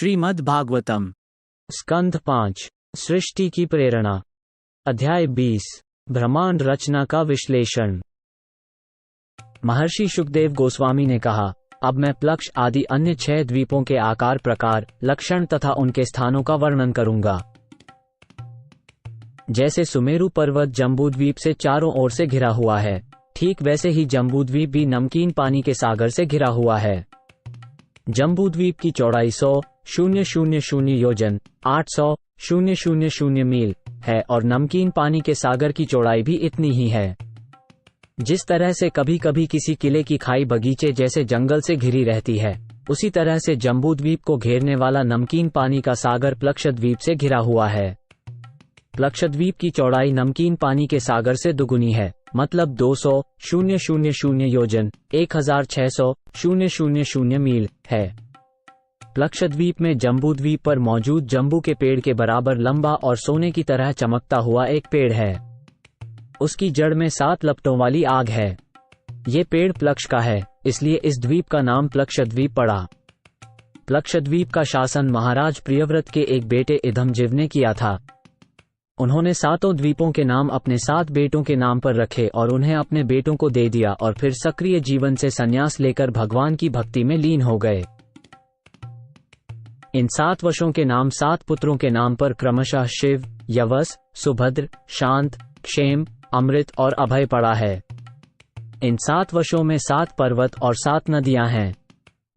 श्रीमद् भागवतम स्कंध 5 सृष्टि की प्रेरणा अध्याय 20 ब्रह्मांड रचना का विश्लेषण। महर्षि शुकदेव गोस्वामी ने कहा, अब मैं प्लक्ष आदि अन्य 6 द्वीपों के आकार, प्रकार, लक्षण तथा उनके स्थानों का वर्णन करूंगा। जैसे सुमेरु पर्वत जम्बूद्वीप से चारों ओर से घिरा हुआ है, ठीक वैसे ही जम्बूद्वीप भी नमकीन पानी के सागर से घिरा हुआ है। जम्बूद्वीप की चौड़ाई 100,000 योजन 800,000 मील है और नमकीन पानी के सागर की चौड़ाई भी इतनी ही है। जिस तरह से कभी कभी किसी किले की खाई बगीचे जैसे जंगल से घिरी रहती है, उसी तरह से जम्बूद्वीप को घेरने वाला नमकीन पानी का सागर प्लक्षद्वीप से घिरा हुआ है। प्लक्षद्वीप की चौड़ाई नमकीन पानी के सागर से दुगुनी है, मतलब 200,000 योजन 1600,000 मील है। प्लक्षद्वीप में जम्बूद्वीप पर मौजूद जम्बू के पेड़ के बराबर लंबा और सोने की तरह चमकता हुआ एक पेड़ है। उसकी जड़ में 7 लपटों वाली आग है। ये पेड़ प्लक्ष का है, इसलिए इस द्वीप का नाम प्लक्षद्वीप पड़ा। प्लक्षद्वीप का शासन महाराज प्रियव्रत के एक बेटे इधमजिव ने किया था। उन्होंने 7 द्वीपों के नाम अपने 7 बेटों के नाम पर रखे और उन्हें अपने बेटों को दे दिया और फिर सक्रिय जीवन से संन्यास लेकर भगवान की भक्ति में लीन हो गए। इन 7 वशों के नाम 7 पुत्रों के नाम पर क्रमशः शिव, यवस, सुभद्र, शांत, क्षेम, अमृत और अभय पड़ा है। इन 7 वशों में 7 पर्वत और 7 नदियां हैं।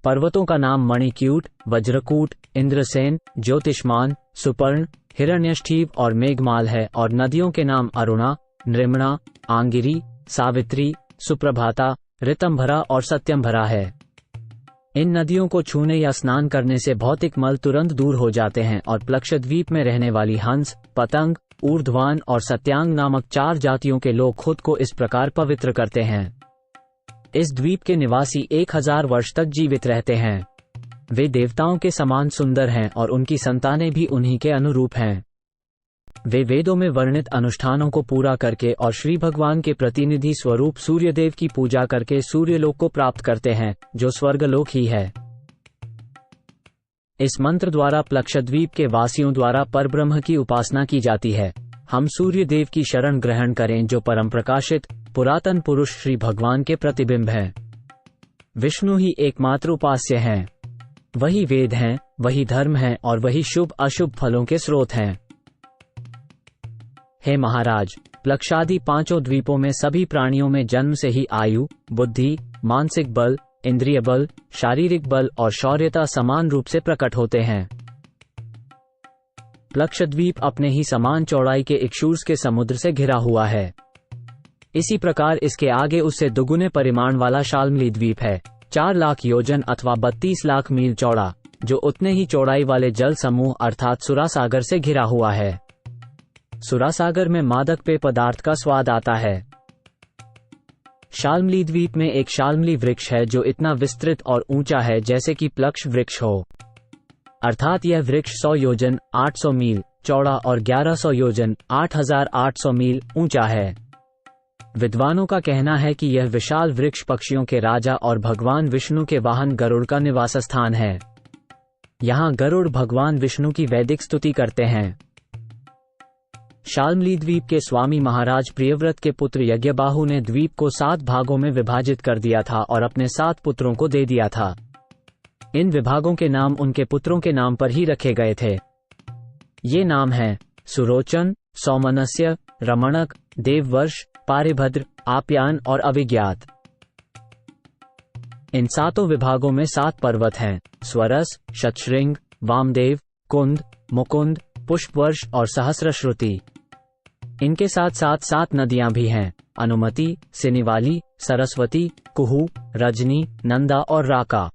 पर्वतों का नाम मणिक्यूट, वज्रकूट, इंद्रसेन, ज्योतिष्मान, सुपर्ण, हिरण्यष्ठीव और मेघमाल है और नदियों के नाम अरुणा, नृमणा, आंगिरी, सावित्री, सुप्रभाता, ऋतंभरा और सत्यंभरा है। इन नदियों को छूने या स्नान करने से भौतिक मल तुरंत दूर हो जाते हैं और प्लक्षद्वीप में रहने वाली हंस, पतंग, ऊर्ध्वान और सत्यांग नामक 4 जातियों के लोग खुद को इस प्रकार पवित्र करते हैं। इस द्वीप के निवासी 1000 वर्ष तक जीवित रहते हैं। वे देवताओं के समान सुंदर हैं और उनकी संतानें भी उन्हीं के अनुरूप हैं। वे वेदों में वर्णित अनुष्ठानों को पूरा करके और श्री भगवान के प्रतिनिधि स्वरूप सूर्यदेव की पूजा करके सूर्यलोक को प्राप्त करते हैं, जो स्वर्गलोक ही है। इस मंत्र द्वारा प्लक्षद्वीप के वासियों द्वारा परब्रह्म की उपासना की जाती है। हम सूर्यदेव की शरण ग्रहण करें, जो परम प्रकाशित पुरातन पुरुष श्री भगवान के प्रतिबिंब हैं। विष्णु ही एकमात्र उपास्य हैं। वही वेद हैं, वही धर्म हैं और वही शुभ अशुभ फलों के स्रोत हैं। हे महाराज, प्लक्षादि 5 द्वीपों में सभी प्राणियों में जन्म से ही आयु, बुद्धि, मानसिक बल, इंद्रिय बल, शारीरिक बल और शौर्यता समान रूप से प्रकट होते हैं। प्लक्षद्वीप अपने ही समान चौड़ाई के इक्षुर्स के समुद्र से घिरा हुआ है। इसी प्रकार इसके आगे उससे दुगुने परिमाण वाला शाल्मली द्वीप है, 4 लाख योजन अथवा 32 लाख मील चौड़ा, जो उतने ही चौड़ाई वाले जल समूह अर्थात सुरासागर से घिरा हुआ है। सुरासागर में मादक पेय पदार्थ का स्वाद आता है। शाल्मली द्वीप में एक शाल्मली वृक्ष है जो इतना विस्तृत और ऊंचा है जैसे कि प्लक्ष वृक्ष हो, अर्थात यह वृक्ष 100 योजन 800 मील चौड़ा और 1100 योजन 8800 मील ऊंचा है। विद्वानों का कहना है कि यह विशाल वृक्ष पक्षियों के राजा और भगवान विष्णु के वाहन गरुड़ का निवास स्थान है। यहाँ गरुड़ भगवान विष्णु की वैदिक स्तुति करते हैं। शाल्मली द्वीप के स्वामी महाराज प्रियव्रत के पुत्र यज्ञबाहु ने द्वीप को 7 भागों में विभाजित कर दिया था और अपने 7 पुत्रों को दे दिया था। इन विभागों के नाम उनके पुत्रों के नाम पर ही रखे गए थे। ये नाम हैं सुरोचन, सौमनस्य, रमणक, देववर्ष, पारिभद्र, आप्यान और अविज्ञात। इन 7 विभागों में 7 पर्वत हैं, स्वरस, शतशृंग, वामदेव, कुंद, मुकुंद, पुष्पवर्ष और सहस्रश्रुति। इनके साथ साथ 7 नदियां भी हैं, अनुमति, सिनिवाली, सरस्वती, कुहू, रजनी, नंदा और राका।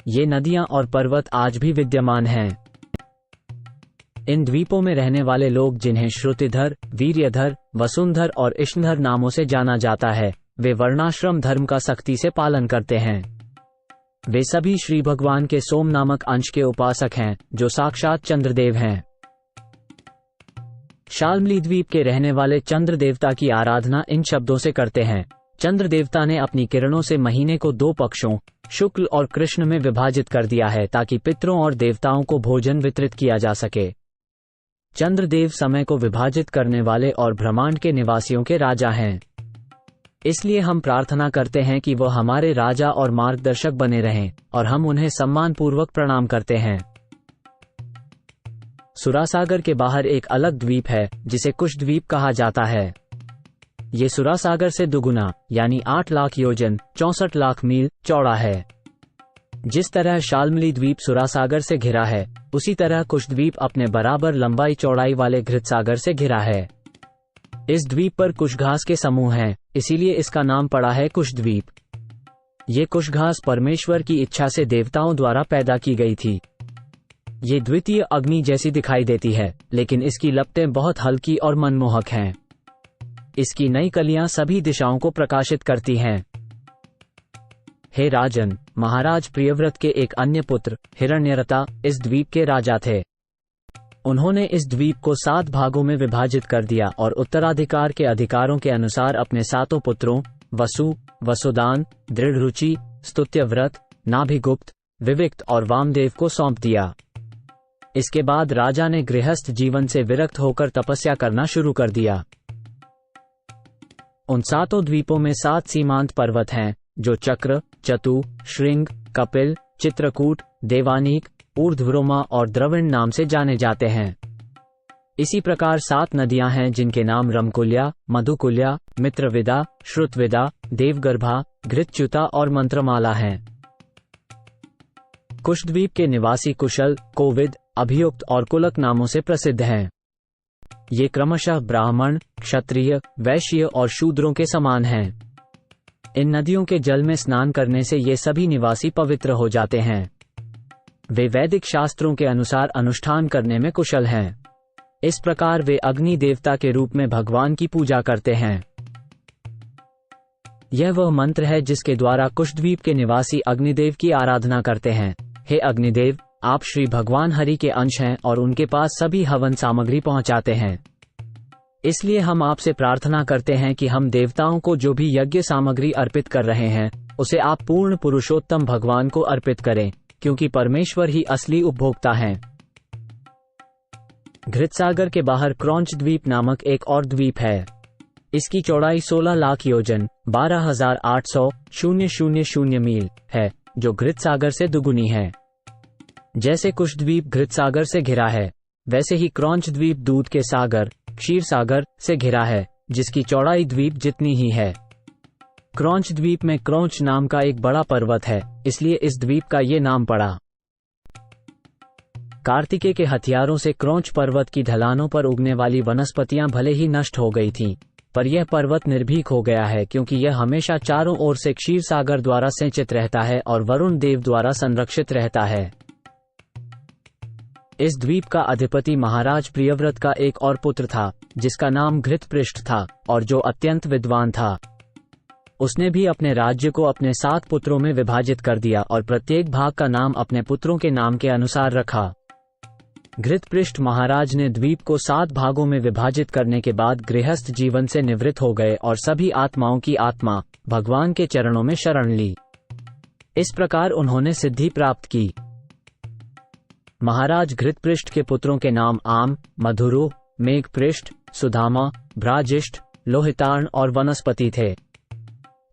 ये नदियां और पर्वत आज भी विद्यमान हैं। इन द्वीपों में रहने वाले लोग, जिन्हें श्रुतिधर, वीर्यधर, वसुंधर और इष्णधर नामों से जाना जाता है, वे वर्णाश्रम धर्म का सख्ती से पालन करते हैं। वे सभी श्री भगवान के सोम नामक अंश के उपासक हैं, जो साक्षात चंद्रदेव हैं। शाल्मली द्वीप के रहने वाले चंद्र देवता की आराधना इन शब्दों से करते हैं, चंद्र देवता ने अपनी किरणों से महीने को 2 पक्षों शुक्ल और कृष्ण में विभाजित कर दिया है ताकि पितरों और देवताओं को भोजन वितरित किया जा सके। चंद्रदेव समय को विभाजित करने वाले और ब्रह्मांड के निवासियों के राजा हैं। इसलिए हम प्रार्थना करते हैं कि वो हमारे राजा और मार्गदर्शक बने रहें और हम उन्हें सम्मानपूर्वक प्रणाम करते हैं। सुरासागर के बाहर एक अलग द्वीप है जिसे कुश द्वीप कहा जाता है। ये सुरासागर से दुगुना यानी 8 लाख योजन 64 लाख मील चौड़ा है। जिस तरह शाल्मली द्वीप सुरासागर से घिरा है, उसी तरह कुश द्वीप अपने बराबर लंबाई चौड़ाई वाले घृतसागर से घिरा है। इस द्वीप पर कुश घास के समूह हैं, इसीलिए इसका नाम पड़ा है कुश द्वीप। ये कुश घास परमेश्वर की इच्छा से देवताओं द्वारा पैदा की गई थी। ये द्वितीय अग्नि जैसी दिखाई देती है, लेकिन इसकी लपटें बहुत हल्की और मनमोहक हैं। इसकी नई कलियां सभी दिशाओं को प्रकाशित करती हैं। हे राजन, महाराज प्रियव्रत के एक अन्य पुत्र हिरण्यरता इस द्वीप के राजा थे। उन्होंने इस द्वीप को 7 भागों में विभाजित कर दिया और उत्तराधिकार के अधिकारों के अनुसार अपने 7 पुत्रों वसु, वसुदान, दृढ़रुचि, स्तुत्यव्रत, नाभिगुप्त, विविक्त और वामदेव को सौंप दिया। इसके बाद राजा ने गृहस्थ जीवन से विरक्त होकर तपस्या करना शुरू कर दिया। उन 7 द्वीपों में 7 सीमांत पर्वत हैं, जो चक्र, चतु, श्रृंग, कपिल, चित्रकूट, देवानीक, ऊर्ध्वरोमा और द्रविण नाम से जाने जाते हैं। इसी प्रकार 7 नदियां हैं जिनके नाम रमकुल्या, मधुकुल्या, मित्रविदा, श्रुतविदा, देवगर्भा, घृतच्युता और मंत्रमाला हैं। कुशद्वीप के निवासी कुशल, कोविद, अभियुक्त और कुलक नामों से प्रसिद्ध हैं। ये क्रमशः ब्राह्मण, क्षत्रिय, वैश्य और शूद्रों के समान हैं। इन नदियों के जल में स्नान करने से ये सभी निवासी पवित्र हो जाते हैं। वे वैदिक शास्त्रों के अनुसार अनुष्ठान करने में कुशल हैं। इस प्रकार वे अग्नि देवता के रूप में भगवान की पूजा करते हैं। यह वह मंत्र है जिसके द्वारा कुशद्वीप के निवासी अग्निदेव की आराधना करते हैं। हे अग्निदेव, आप श्री भगवान हरि के अंश हैं और उनके पास सभी हवन सामग्री पहुंचाते हैं। इसलिए हम आपसे प्रार्थना करते हैं कि हम देवताओं को जो भी यज्ञ सामग्री अर्पित कर रहे हैं, उसे आप पूर्ण पुरुषोत्तम भगवान को अर्पित करें, क्योंकि परमेश्वर ही असली उपभोक्ता हैं। घृतसागर के बाहर क्रौंच द्वीप नामक एक और द्वीप है। इसकी चौड़ाई 16 लाख योजन 12,800 मील है, जो घृतसागर से दुगुनी है। जैसे कुशद्वीप घृतसागर से घिरा है, वैसे ही क्रौंच द्वीप दूध के सागर क्षीर सागर से घिरा है, जिसकी चौड़ाई द्वीप जितनी ही है। क्रौंच द्वीप में क्रौंच नाम का एक बड़ा पर्वत है, इसलिए इस द्वीप का ये नाम पड़ा। कार्तिकेय के हथियारों से क्रौंच पर्वत की ढलानों पर उगने वाली वनस्पतियां भले ही नष्ट हो गई थीं, पर यह पर्वत निर्भीक हो गया है, क्योंकि यह हमेशा चारों ओर से क्षीर सागर द्वारा सिंचित रहता है और वरुण देव द्वारा संरक्षित रहता है। इस द्वीप का अधिपति महाराज प्रियव्रत का एक और पुत्र था, जिसका नाम घृतपृष्ठ था और जो अत्यंत विद्वान था। उसने भी अपने राज्य को अपने 7 पुत्रों में विभाजित कर दिया और प्रत्येक भाग का नाम अपने पुत्रों के नाम के अनुसार रखा। घृतपृष्ठ महाराज ने द्वीप को 7 भागों में विभाजित करने के बाद गृहस्थ जीवन से निवृत्त हो गए और सभी आत्माओं की आत्मा भगवान के चरणों में शरण ली। इस प्रकार उन्होंने सिद्धि प्राप्त की। महाराज घृतपृष्ठ के पुत्रों के नाम आम, मधुरु, मेघपृष्ठ, सुधामा, भ्राजिष्ठ, लोहितार्ण और वनस्पति थे।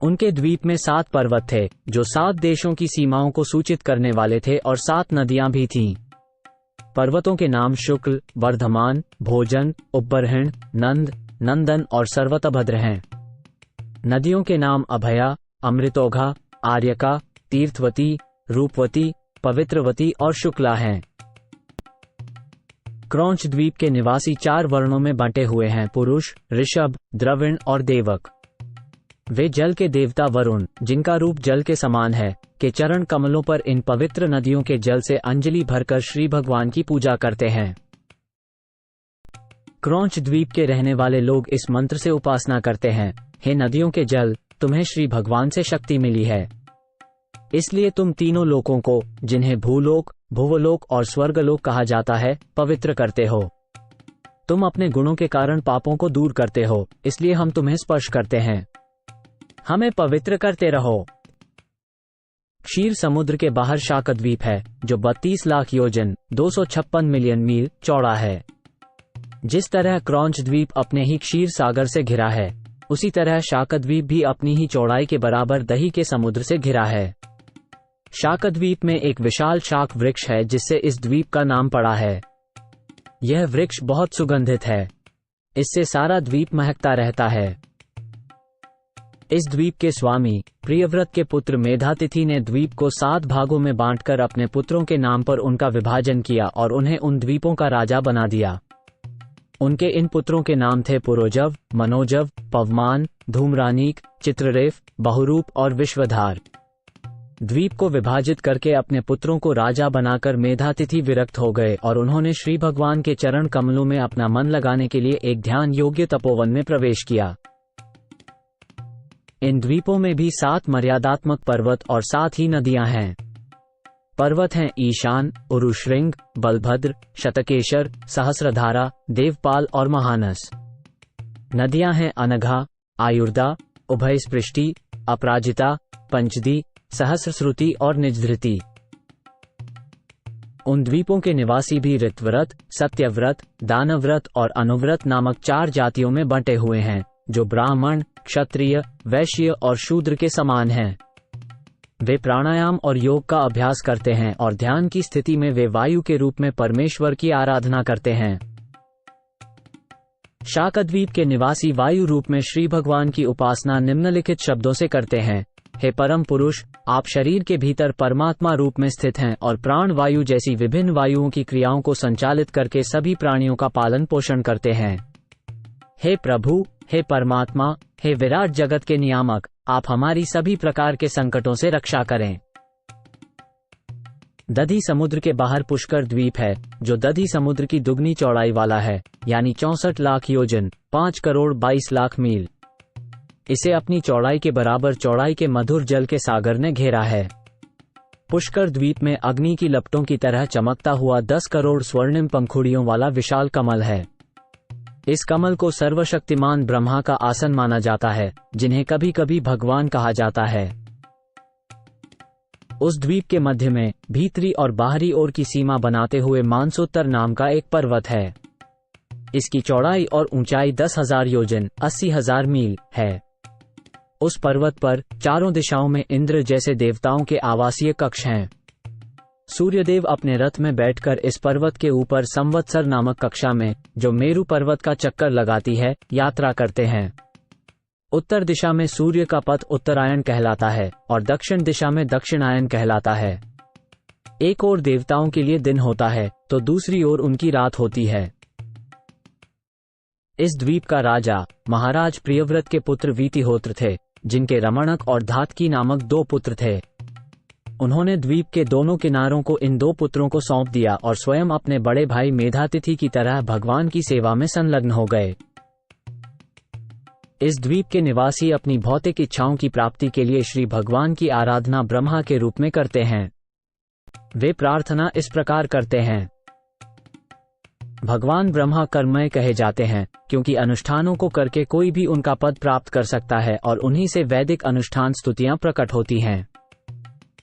उनके द्वीप में 7 पर्वत थे, जो 7 देशों की सीमाओं को सूचित करने वाले थे, और 7 नदियां भी थीं। पर्वतों के नाम शुक्ल, वर्धमान, भोजन, उपबरहिण, नंद, नंदन और सर्वतभद्र हैं। नदियों के नाम अभया, अमृतोघा, आर्यका, तीर्थवती, रूपवती, पवित्रवती और शुक्ला हैं। क्रौंच द्वीप के निवासी 4 वर्णों में बंटे हुए हैं: पुरुष, ऋषभ, द्रविण और देवक। वे जल के देवता वरुण, जिनका रूप जल के समान है, के चरण कमलों पर इन पवित्र नदियों के जल से अंजलि भरकर श्री भगवान की पूजा करते हैं। क्रौंच द्वीप के रहने वाले लोग इस मंत्र से उपासना करते हैं: हे नदियों के जल, तुम्हें श्री भगवान से शक्ति मिली है, इसलिए तुम तीनों लोकों को, जिन्हें भूलोक, भुवलोक और स्वर्गलोक कहा जाता है, पवित्र करते हो। तुम अपने गुणों के कारण पापों को दूर करते हो, इसलिए हम तुम्हें स्पर्श करते हैं। हमें पवित्र करते रहो। क्षीर समुद्र के बाहर शाकद्वीप है जो 32 लाख योजन 256 मिलियन मील चौड़ा है। जिस तरह क्रॉन्च द्वीप अपने ही क्षीर सागर से घिरा है, उसी तरह शाकद्वीप भी अपनी ही चौड़ाई के बराबर दही के समुद्र से घिरा है। शाकद्वीप में एक विशाल शाक वृक्ष है जिससे इस द्वीप का नाम पड़ा है। यह वृक्ष बहुत सुगंधित है, इससे सारा द्वीप महकता रहता है। इस द्वीप के स्वामी प्रियव्रत के पुत्र मेधातिथि ने द्वीप को 7 भागों में बांटकर अपने पुत्रों के नाम पर उनका विभाजन किया और उन्हें उन द्वीपों का राजा बना दिया। उनके इन पुत्रों के नाम थे पुरोजव, मनोजव, पवमान, धूम्रानीक, चित्ररेफ, बहुरूप और विश्वधार। द्वीप को विभाजित करके अपने पुत्रों को राजा बनाकर मेधातिथि विरक्त हो गए और उन्होंने श्री भगवान के चरण कमलों में अपना मन लगाने के लिए एक ध्यान योग्य तपोवन में प्रवेश किया। इन द्वीपों में भी 7 मर्यादात्मक पर्वत और 7 ही नदियां हैं। पर्वत हैं ईशान, उरुश्रृंग, बलभद्र, शतकेशर, सहस्रधारा, देवपाल और महानस। नदियां हैं अनघा, आयुर्दा, उभयस्पृष्टि, अपराजिता, पंचदी, सहस्रश्रुति और निजधृति। उन द्वीपों के निवासी भी ऋतव्रत, सत्यव्रत, दानव्रत और अनुव्रत नामक 4 जातियों में बंटे हुए हैं, जो ब्राह्मण, क्षत्रिय, वैश्य और शूद्र के समान हैं। वे प्राणायाम और योग का अभ्यास करते हैं और ध्यान की स्थिति में वे वायु के रूप में परमेश्वर की आराधना करते हैं। शाकद्वीप के निवासी वायु रूप में श्री भगवान की उपासना निम्नलिखित शब्दों से करते हैं। हे परम पुरुष, आप शरीर के भीतर परमात्मा रूप में स्थित हैं और प्राण वायु जैसी विभिन्न वायुओं की क्रियाओं को संचालित करके सभी प्राणियों का पालन पोषण करते हैं। हे प्रभु, हे परमात्मा, हे विराट जगत के नियामक, आप हमारी सभी प्रकार के संकटों से रक्षा करें। दधी समुद्र के बाहर पुष्कर द्वीप है जो दधी समुद्र की दुगनी चौड़ाई वाला है, यानी 64 लाख योजन 5 करोड़ 22 लाख मील। इसे अपनी चौड़ाई के बराबर चौड़ाई के मधुर जल के सागर ने घेरा है। पुष्कर द्वीप में अग्नि की लपटों की तरह चमकता हुआ 10 करोड़ स्वर्णिम पंखुड़ियों वाला विशाल कमल है। इस कमल को सर्वशक्तिमान ब्रह्मा का आसन माना जाता है, जिन्हें कभी कभी भगवान कहा जाता है। उस द्वीप के मध्य में भीतरी और बाहरी ओर की सीमा बनाते हुए मानसोत्तर नाम का एक पर्वत है। इसकी चौड़ाई और ऊंचाई 10,000 योजन 80,000 मील है। उस पर्वत पर चारों दिशाओं में इंद्र जैसे देवताओं के आवासीय कक्ष हैं। सूर्यदेव अपने रथ में बैठकर इस पर्वत के ऊपर संवत्सर नामक कक्षा में, जो मेरु पर्वत का चक्कर लगाती है, यात्रा करते हैं। उत्तर दिशा में सूर्य का पथ उत्तरायण कहलाता है और दक्षिण दिशा में दक्षिणायन कहलाता है। एक ओर देवताओं के लिए दिन होता है तो दूसरी ओर उनकी रात होती है। इस द्वीप का राजा महाराज प्रियव्रत के पुत्र वीतिहोत्र थे, जिनके रमणक और धातकी नामक 2 पुत्र थे। उन्होंने द्वीप के दोनों किनारों को इन 2 पुत्रों को सौंप दिया और स्वयं अपने बड़े भाई मेधातिथि की तरह भगवान की सेवा में संलग्न हो गए। इस द्वीप के निवासी अपनी भौतिक इच्छाओं की प्राप्ति के लिए श्री भगवान की आराधना ब्रह्मा के रूप में करते हैं। वे प्रार्थना इस प्रकार करते हैं। भगवान ब्रह्मा कर्ममय कहे जाते हैं क्योंकि अनुष्ठानों को करके कोई भी उनका पद प्राप्त कर सकता है और उन्हीं से वैदिक अनुष्ठान स्तुतियां प्रकट होती हैं।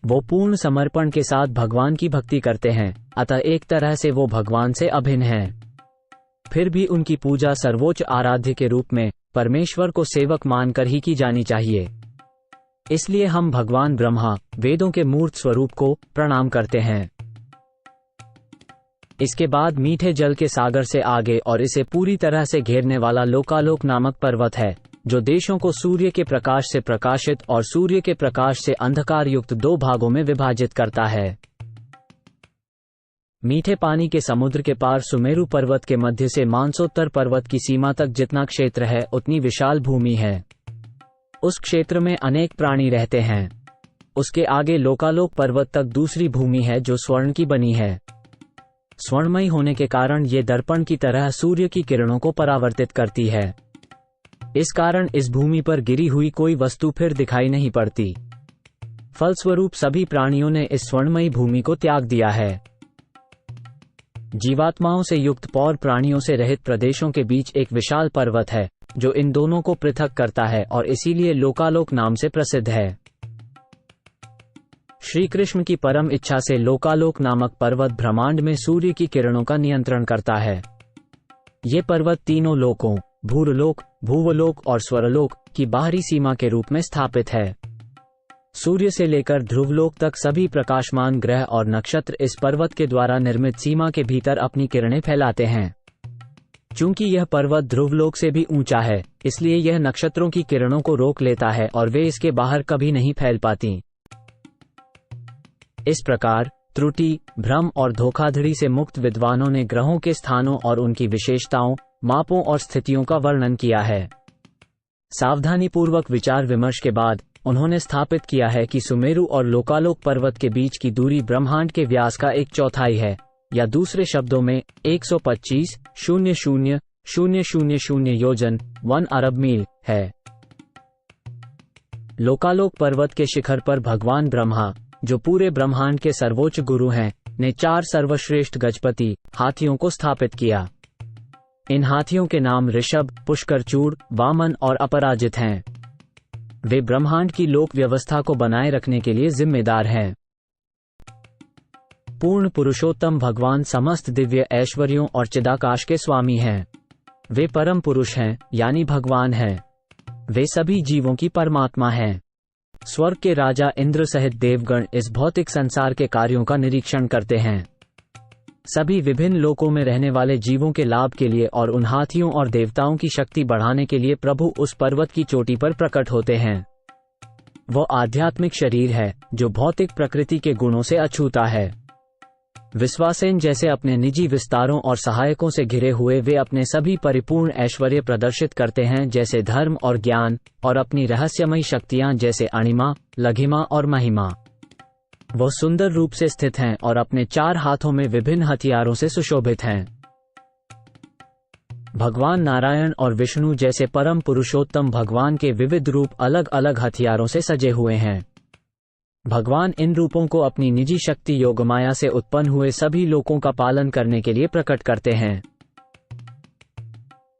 वो पूर्ण समर्पण के साथ भगवान की भक्ति करते हैं, अतः एक तरह से वो भगवान से अभिन्न हैं। फिर भी उनकी पूजा सर्वोच्च आराध्य के रूप में परमेश्वर को सेवक मानकर ही की जानी चाहिए। इसलिए हम भगवान ब्रह्मा वेदों के मूर्त स्वरूप को प्रणाम करते हैं। इसके बाद मीठे जल के सागर से आगे और इसे पूरी तरह से घेरने वाला लोकालोक नामक पर्वत है, जो देशों को सूर्य के प्रकाश से प्रकाशित और सूर्य के प्रकाश से अंधकार युक्त 2 भागों में विभाजित करता है। मीठे पानी के समुद्र के पार सुमेरु पर्वत के मध्य से मानसोत्तर पर्वत की सीमा तक जितना क्षेत्र है उतनी विशाल भूमि है। उस क्षेत्र में अनेक प्राणी रहते हैं। उसके आगे लोकालोक पर्वत तक दूसरी भूमि है जो स्वर्ण की बनी है। स्वर्णमयी होने के कारण ये दर्पण की तरह सूर्य की किरणों को परावर्तित करती है। इस कारण इस भूमि पर गिरी हुई कोई वस्तु फिर दिखाई नहीं पड़ती। फलस्वरूप सभी प्राणियों ने इस स्वर्णमयी भूमि को त्याग दिया है। जीवात्माओं से युक्त पौर प्राणियों से रहित प्रदेशों के बीच एक विशाल पर्वत है जो इन दोनों को पृथक करता है और इसीलिए लोकालोक नाम से प्रसिद्ध है। श्री कृष्ण की परम इच्छा से लोकालोक नामक पर्वत ब्रह्मांड में सूर्य की किरणों का नियंत्रण करता है। ये पर्वत तीनों लोकों भूरलोक, भूवलोक और स्वरलोक की बाहरी सीमा के रूप में स्थापित है। सूर्य से लेकर ध्रुवलोक तक सभी प्रकाशमान ग्रह और नक्षत्र इस पर्वत के द्वारा निर्मित सीमा के भीतर अपनी किरणें फैलाते हैं। चूंकि यह पर्वत ध्रुवलोक से भी ऊंचा है, इसलिए यह नक्षत्रों की किरणों को रोक लेता है और वे इसके बाहर कभी नहीं फैल पाती। इस प्रकार त्रुटि, भ्रम और धोखाधड़ी से मुक्त विद्वानों ने ग्रहों के स्थानों और उनकी विशेषताओं, मापों और स्थितियों का वर्णन किया है। सावधानीपूर्वक विचार विमर्श के बाद उन्होंने स्थापित किया है कि सुमेरु और लोकालोक पर्वत के बीच की दूरी ब्रह्मांड के व्यास का 1/4 है, या दूसरे शब्दों में 125,000,000 योजन 1 अरब मील है। लोकालोक पर्वत के शिखर पर भगवान ब्रह्मा, जो पूरे ब्रह्मांड के सर्वोच्च गुरु हैं, ने 4 सर्वश्रेष्ठ गजपति हाथियों को स्थापित किया। इन हाथियों के नाम ऋषभ, पुष्करचूड़, वामन और अपराजित हैं। वे ब्रह्मांड की लोक व्यवस्था को बनाए रखने के लिए जिम्मेदार हैं। पूर्ण पुरुषोत्तम भगवान समस्त दिव्य ऐश्वर्यों और चिदाकाश के स्वामी हैं। वे परम पुरुष हैं, यानी भगवान हैं। वे सभी जीवों की परमात्मा हैं। स्वर्ग के राजा इंद्र सहित देवगण इस भौतिक संसार के कार्यों का निरीक्षण करते हैं। सभी विभिन्न लोकों में रहने वाले जीवों के लाभ के लिए और उन हाथियों और देवताओं की शक्ति बढ़ाने के लिए प्रभु उस पर्वत की चोटी पर प्रकट होते हैं। वो आध्यात्मिक शरीर है जो भौतिक प्रकृति के गुणों से अछूता है। विश्वासेन जैसे अपने निजी विस्तारों और सहायकों से घिरे हुए वे अपने सभी परिपूर्ण ऐश्वर्य प्रदर्शित करते हैं, जैसे धर्म और ज्ञान, और अपनी रहस्यमयी शक्तियां जैसे अणिमा, लघिमा और महिमा। वो सुंदर रूप से स्थित हैं और अपने 4 हाथों में विभिन्न हथियारों से सुशोभित हैं। भगवान नारायण और विष्णु जैसे परम पुरुषोत्तम भगवान के विविध रूप अलग अलग हथियारों से सजे हुए हैं। भगवान इन रूपों को अपनी निजी शक्ति योगमाया से उत्पन्न हुए सभी लोकों का पालन करने के लिए प्रकट करते हैं।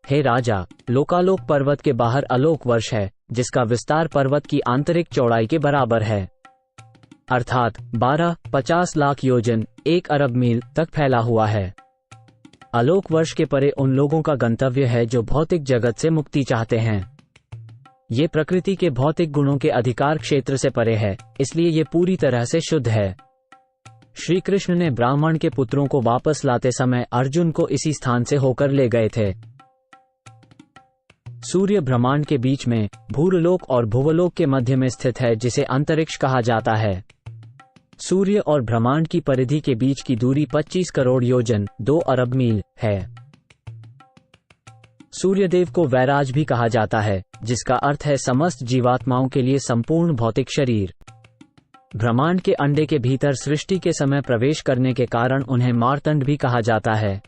हे राजा, लोकालोक पर्वत के बाहर अलोक वर्ष है, जिसका विस्तार पर्वत की आंतरिक चौड़ाई के बराबर है, अर्थात 12-50 लाख योजन 1 अरब मील तक फैला हुआ है। आलोक वर्ष के परे उन लोगों का गंतव्य है जो भौतिक जगत से मुक्ति चाहते हैं। ये प्रकृति के भौतिक गुणों के अधिकार क्षेत्र से परे है, इसलिए ये पूरी तरह से शुद्ध है। श्री कृष्ण ने ब्राह्मण के पुत्रों को वापस लाते समय अर्जुन को इसी स्थान से होकर ले गए थे। सूर्य ब्रह्मांड के बीच में भूरलोक और भुवलोक के मध्य में स्थित है, जिसे अंतरिक्ष कहा जाता है। सूर्य और ब्रह्मांड की परिधि के बीच की दूरी 25 करोड़ योजन 2 अरब मील है। सूर्यदेव को वैराज भी कहा जाता है, जिसका अर्थ है समस्त जीवात्माओं के लिए संपूर्ण भौतिक शरीर। ब्रह्मांड के अंडे के भीतर सृष्टि के समय प्रवेश करने के कारण उन्हें मार्तंड भी कहा जाता है।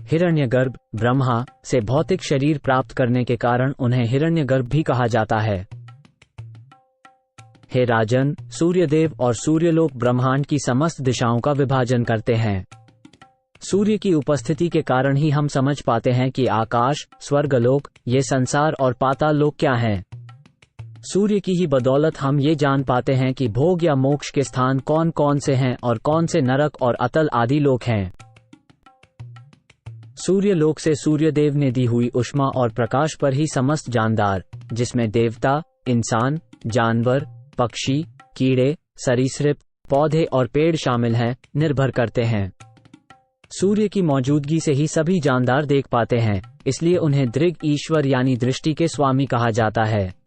हिरण्यगर्भ ब्रह्मा से भौतिक शरीर प्राप्त करने के कारण उन्हें हिरण्यगर्भ भी कहा जाता है। हे राजन, सूर्यदेव और सूर्यलोक ब्रह्मांड की समस्त दिशाओं का विभाजन करते हैं। सूर्य की उपस्थिति के कारण ही हम समझ पाते हैं कि आकाश, स्वर्गलोक, ये संसार और पाताल लोक क्या हैं। सूर्य की ही बदौलत हम ये जान पाते हैं कि भोग या मोक्ष के स्थान कौन कौन से हैं और कौन से नरक और अतल आदि लोक हैं। सूर्यलोक से सूर्यदेव ने दी हुई उष्मा और प्रकाश पर ही समस्त जानदार, जिसमें देवता, इंसान, जानवर, पक्षी, कीड़े, सरीसृप, पौधे और पेड़ शामिल हैं, निर्भर करते हैं। सूर्य की मौजूदगी से ही सभी जानदार देख पाते हैं, इसलिए उन्हें दृग ईश्वर यानी दृष्टि के स्वामी कहा जाता है।